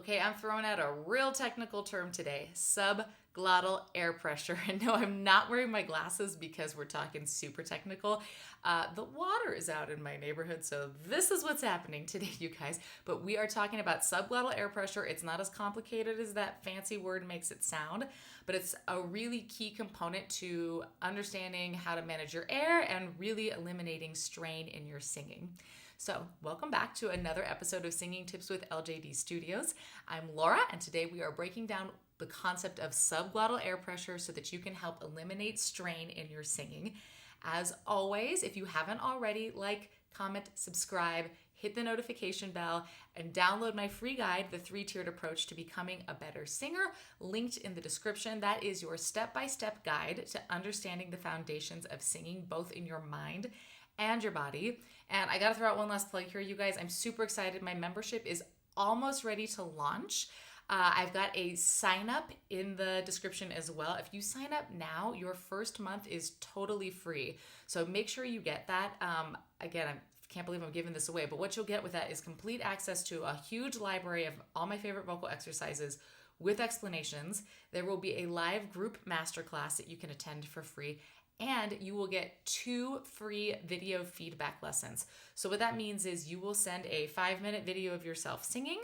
Okay, I'm throwing out a real technical term today, subglottal air pressure. And no, I'm not wearing my glasses because we're talking super technical. The water is out in my neighborhood, so this is what's happening today, you guys. But we are talking about subglottal air pressure. It's not as complicated as that fancy word makes it sound, but it's a really key component to understanding how to manage your air and really eliminating strain in your singing. So, welcome back to another episode of Singing Tips with LJD Studios. I'm Laura, and today we are breaking down the concept of subglottal air pressure so that you can help eliminate strain in your singing. As always, if you haven't already, like, comment, subscribe, hit the notification bell, and download my free guide, The 3-Tiered Approach to Becoming a Better Singer, linked in the description. That is your step-by-step guide to understanding the foundations of singing, both in your mind and your body. And I gotta throw out one last plug here, you guys. I'm super excited. My membership is almost ready to launch. I've got a sign up in the description as well. If you sign up now, your first month is totally free. So make sure you get that. Again, I can't believe I'm giving this away, but what you'll get with that is complete access to a huge library of all my favorite vocal exercises with explanations. There will be a live group masterclass that you can attend for free. And you will get 2 free video feedback lessons. So what that means is you will send a 5-minute video of yourself singing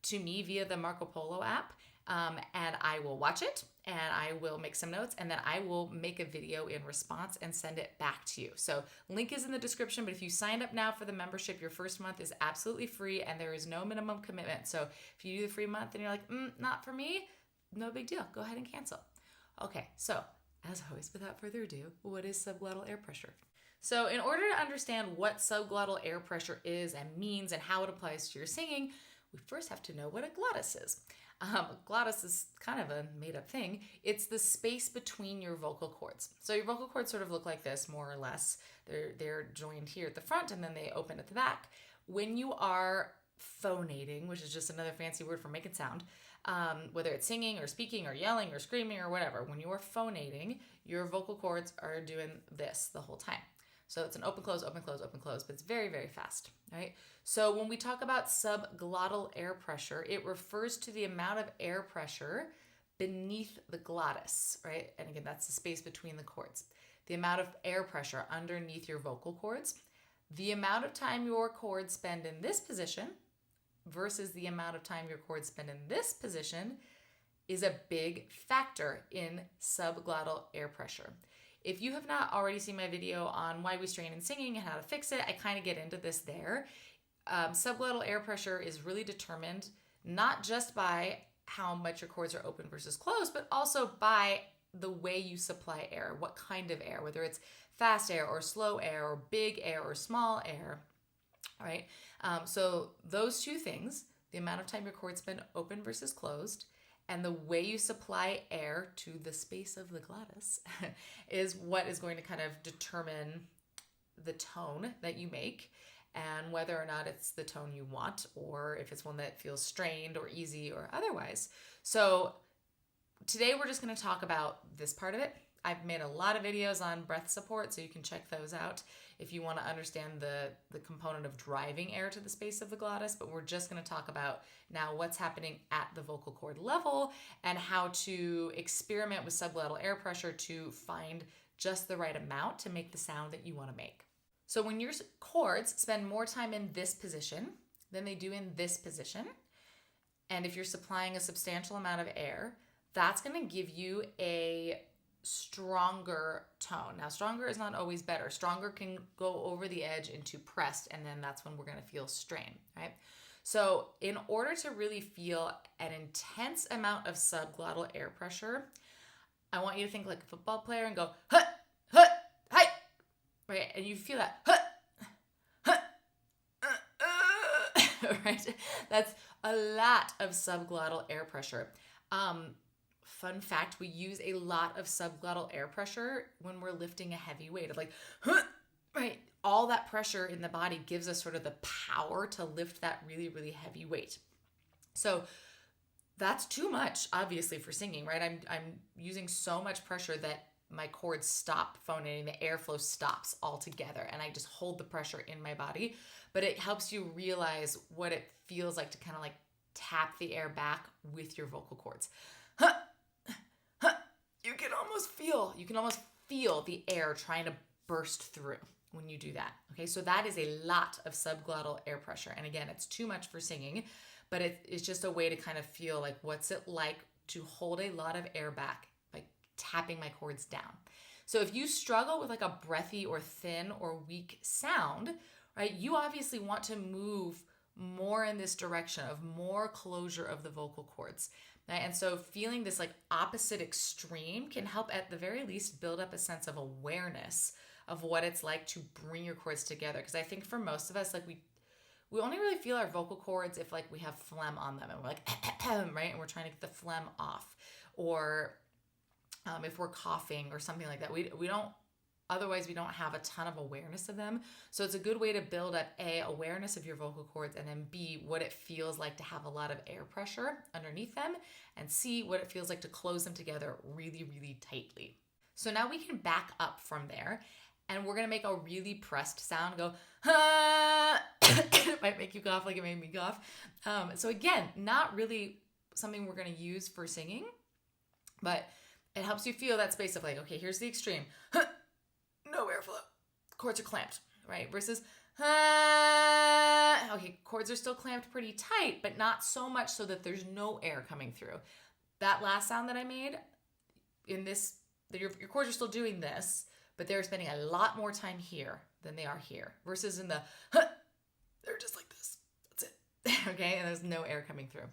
to me via the Marco Polo app, and I will watch it, and I will make some notes, and then I will make a video in response and send it back to you. So link is in the description, but if you sign up now for the membership, your first month is absolutely free, and there is no minimum commitment. So if you do the free month and you're like, not for me, no big deal. Go ahead and cancel. Okay, so as always, without further ado, what is subglottal air pressure? So in order to understand what subglottal air pressure is and means and how it applies to your singing, we first have to know what a glottis is. Glottis is kind of a made-up thing. It's the space between your vocal cords. So your vocal cords sort of look like this, more or less. They're joined here at the front, and then they open at the back. When you are phonating, which is just another fancy word for making sound, whether it's singing or speaking or yelling or screaming or whatever, when you are phonating, your vocal cords are doing this the whole time. So it's an open, close, open, close, open, close, but it's very, very fast, right? So when we talk about subglottal air pressure, it refers to the amount of air pressure beneath the glottis, right? And again, that's the space between the cords. The amount of air pressure underneath your vocal cords, the amount of time your cords spend in this position versus the amount of time your cords spend in this position is a big factor in subglottal air pressure. If you have not already seen my video on why we strain in singing and how to fix it, I kind of get into this there. Subglottal air pressure is really determined not just by how much your cords are open versus closed, but also by the way you supply air, what kind of air, whether it's fast air or slow air or big air or small air. Right? So those two things, the amount of time your cords spend open versus closed, and the way you supply air to the space of the glottis is what is going to kind of determine the tone that you make and whether or not it's the tone you want or if it's one that feels strained or easy or otherwise. So today we're just going to talk about this part of it. I've made a lot of videos on breath support, so you can check those out if you want to understand the component of driving air to the space of the glottis, but we're just going to talk about now what's happening at the vocal cord level and how to experiment with subglottal air pressure to find just the right amount to make the sound that you want to make. So when your cords spend more time in this position than they do in this position, and if you're supplying a substantial amount of air, that's going to give you a stronger tone. Now, stronger is not always better. Stronger can go over the edge into pressed, and then that's when we're going to feel strain, right? So in order to really feel an intense amount of subglottal air pressure, I want you to think like a football player and go, hut, hut, hi, right? And you feel that, hut, hut, right? That's a lot of subglottal air pressure. Fun fact, we use a lot of subglottal air pressure when we're lifting a heavy weight of like, right? All that pressure in the body gives us sort of the power to lift that really, really heavy weight. So that's too much, obviously, for singing, right? I'm using so much pressure that my cords stop phonating, the airflow stops altogether, and I just hold the pressure in my body. But it helps you realize what it feels like to kind of like tap the air back with your vocal cords. You can almost feel the air trying to burst through when you do that. Okay, so that is a lot of subglottal air pressure. And again, it's too much for singing, but it's just a way to kind of feel like what's it like to hold a lot of air back by tapping my cords down. So if you struggle with like a breathy or thin or weak sound, right, you obviously want to move more in this direction of more closure of the vocal cords. Right? And so feeling this like opposite extreme can help at the very least build up a sense of awareness of what it's like to bring your cords together. Because I think for most of us, like we only really feel our vocal cords if like we have phlegm on them and we're like, right? And we're trying to get the phlegm off. Or if we're coughing or something like that. Otherwise we don't have a ton of awareness of them. So it's a good way to build up A, awareness of your vocal cords, and then B, what it feels like to have a lot of air pressure underneath them, and C, what it feels like to close them together really, really tightly. So now we can back up from there, and we're gonna make a really pressed sound, go, ah! It might make you cough like it made me cough. So again, not really something we're gonna use for singing, but it helps you feel that space of like, okay, here's the extreme. No airflow. Cords are clamped, right? Versus, okay, cords are still clamped pretty tight, but not so much so that there's no air coming through. That last sound that I made, in this, your cords are still doing this, but they're spending a lot more time here than they are here. Versus in the, they're just like this. That's it. Okay, and there's no air coming through.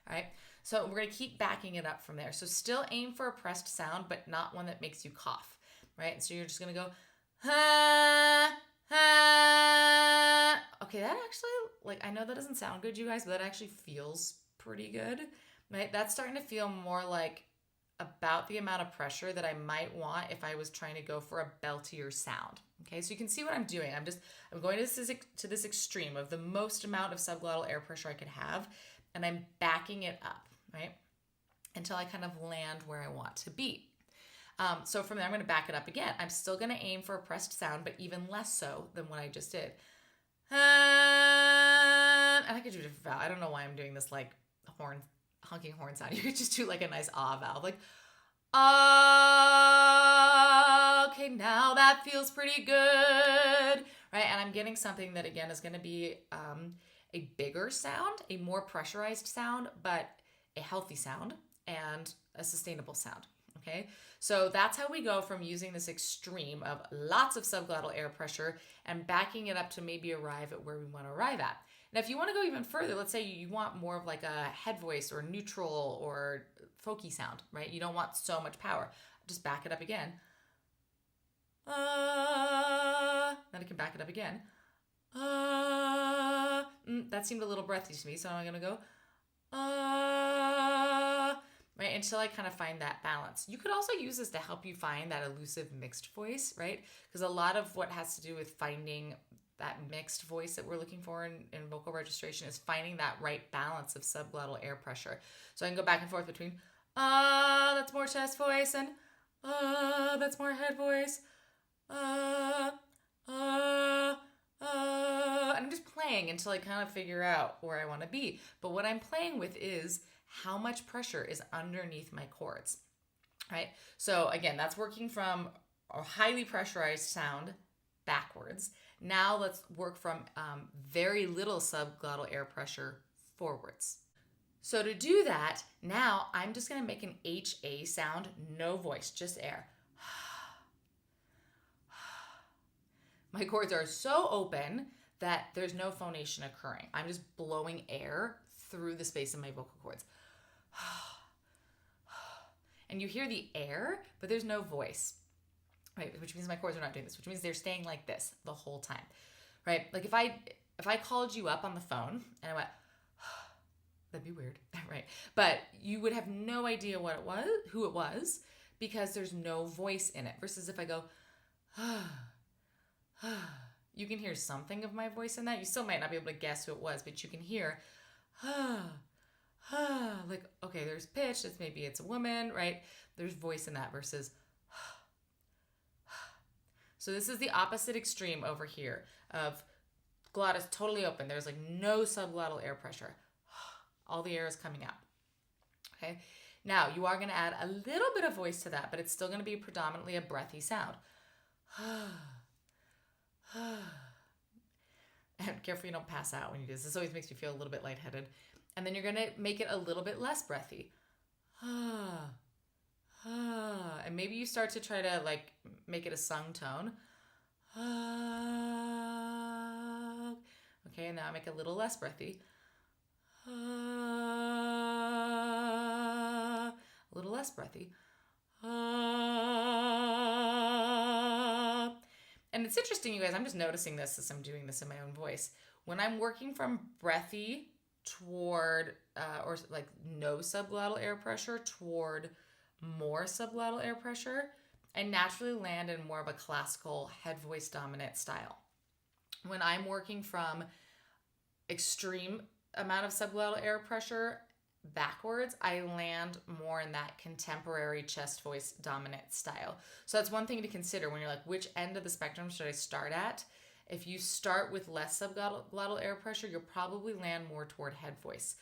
All right, so we're gonna keep backing it up from there. So still aim for a pressed sound, but not one that makes you cough, right? So you're just gonna go, ha, ha. Okay, that actually, like, I know that doesn't sound good, you guys, but that actually feels pretty good, right? That's starting to feel more like about the amount of pressure that I might want if I was trying to go for a beltier sound. Okay, so you can see what I'm doing. I'm going to this extreme of the most amount of subglottal air pressure I could have, and I'm backing it up, right? Until I kind of land where I want to be. So from there, I'm going to back it up again. I'm still going to aim for a pressed sound, but even less so than what I just did. And I could do a different vowel. I don't know why I'm doing this like honking horn sound. You could just do like a nice ah valve, like ah. Okay, now that feels pretty good, right? And I'm getting something that again is going to be a bigger sound, a more pressurized sound, but a healthy sound and a sustainable sound. Okay, so that's how we go from using this extreme of lots of subglottal air pressure and backing it up to maybe arrive at where we want to arrive at. Now, if you want to go even further, let's say you want more of like a head voice or neutral or folky sound, right? You don't want so much power. Just back it up again. Then I can back it up again. That seemed a little breathy to me, so I'm going to go right, until I kind of find that balance. You could also use this to help you find that elusive mixed voice, right? Because a lot of what has to do with finding that mixed voice that we're looking for in vocal registration is finding that right balance of subglottal air pressure. So I can go back and forth between, that's more chest voice, and that's more head voice, and I'm just playing until I kind of figure out where I want to be. But what I'm playing with is how much pressure is underneath my cords, right? So again, that's working from a highly pressurized sound backwards. Now let's work from very little subglottal air pressure forwards. So to do that, now I'm just going to make an HA sound, no voice, just air. My cords are so open that there's no phonation occurring. I'm just blowing air through the space in my vocal cords. And you hear the air, but there's no voice, right? Which means my cords are not doing this, which means they're staying like this the whole time, right? Like if I called you up on the phone and I went, that'd be weird, right? But you would have no idea what it was, who it was, because there's no voice in it. Versus if I go, you can hear something of my voice in that. You still might not be able to guess who it was, but you can hear, like, okay, there's pitch, maybe it's a woman, right? There's voice in that versus, so this is the opposite extreme over here of glottis totally open. There's like no subglottal air pressure. All the air is coming out. Okay. Now you are going to add a little bit of voice to that, but it's still going to be predominantly a breathy sound. And careful you don't pass out when you do this. This always makes me feel a little bit lightheaded. And then you're going to make it a little bit less breathy. And maybe you start to try to like make it a sung tone. Okay, and now I make it a little less breathy. A little less breathy. And it's interesting, you guys, I'm just noticing this as I'm doing this in my own voice. When I'm working from breathy toward, or like no subglottal air pressure toward more subglottal air pressure, I naturally land in more of a classical head voice dominant style. When I'm working from extreme amount of subglottal air pressure backwards, I land more in that contemporary chest voice dominant style. So that's one thing to consider when you're like, which end of the spectrum should I start at? If you start with less subglottal air pressure, you'll probably land more toward head voice.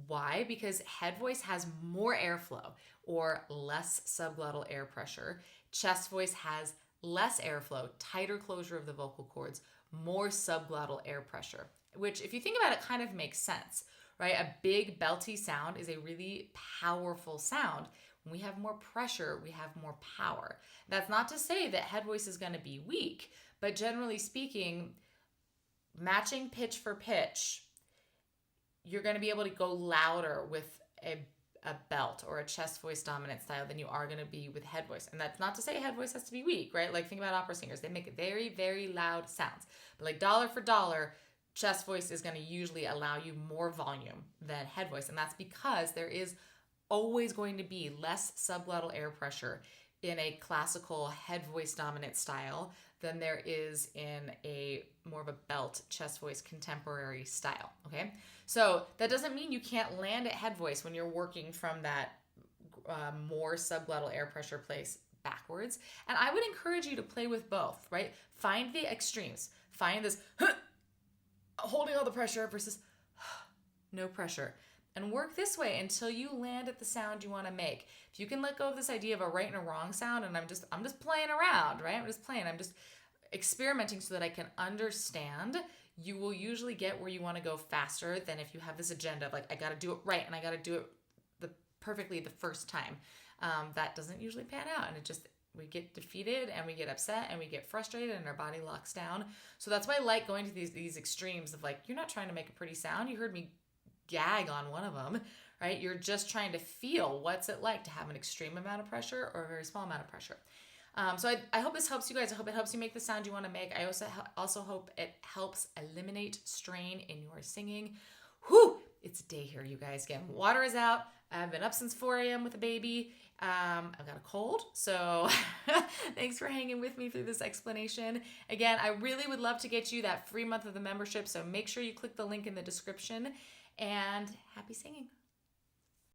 Why? Because head voice has more airflow or less subglottal air pressure. Chest voice has less airflow, tighter closure of the vocal cords, more subglottal air pressure, which if you think about it kind of makes sense, right? A big belty sound is a really powerful sound. When we have more pressure, we have more power. That's not to say that head voice is going to be weak, but generally speaking, matching pitch for pitch, you're going to be able to go louder with a belt or a chest voice dominant style than you are going to be with head voice. And that's not to say head voice has to be weak, right? Like think about opera singers. They make very, very loud sounds. But like dollar for dollar, chest voice is going to usually allow you more volume than head voice. And that's because there is always going to be less subglottal air pressure in a classical head voice dominant style than there is in a more of a belt chest voice contemporary style. Okay. So that doesn't mean you can't land at head voice when you're working from that more subglottal air pressure place backwards. And I would encourage you to play with both, right? Find the extremes. Find this holding all the pressure versus no pressure. And work this way until you land at the sound you want to make. If you can let go of this idea of a right and a wrong sound, and I'm just playing around, right? I'm just experimenting so that I can understand, you will usually get where you want to go faster than if you have this agenda of like, I got to do it right and I got to do it perfectly the first time. That doesn't usually pan out, and we get defeated and we get upset and we get frustrated and our body locks down. So that's why I like going to these extremes of like, you're not trying to make a pretty sound. You heard me gag on one of them, right? You're just trying to feel what's it like to have an extreme amount of pressure or a very small amount of pressure. So I hope this helps you guys. I hope it helps you make the sound you want to make. I also hope it helps eliminate strain in your singing. Whew, it's a day here, you guys. Again, water is out. I've been up since 4 a.m. with a baby. I've got a cold, so thanks for hanging with me through this explanation. Again, I really would love to get you that free month of the membership, so make sure you click the link in the description, and happy singing.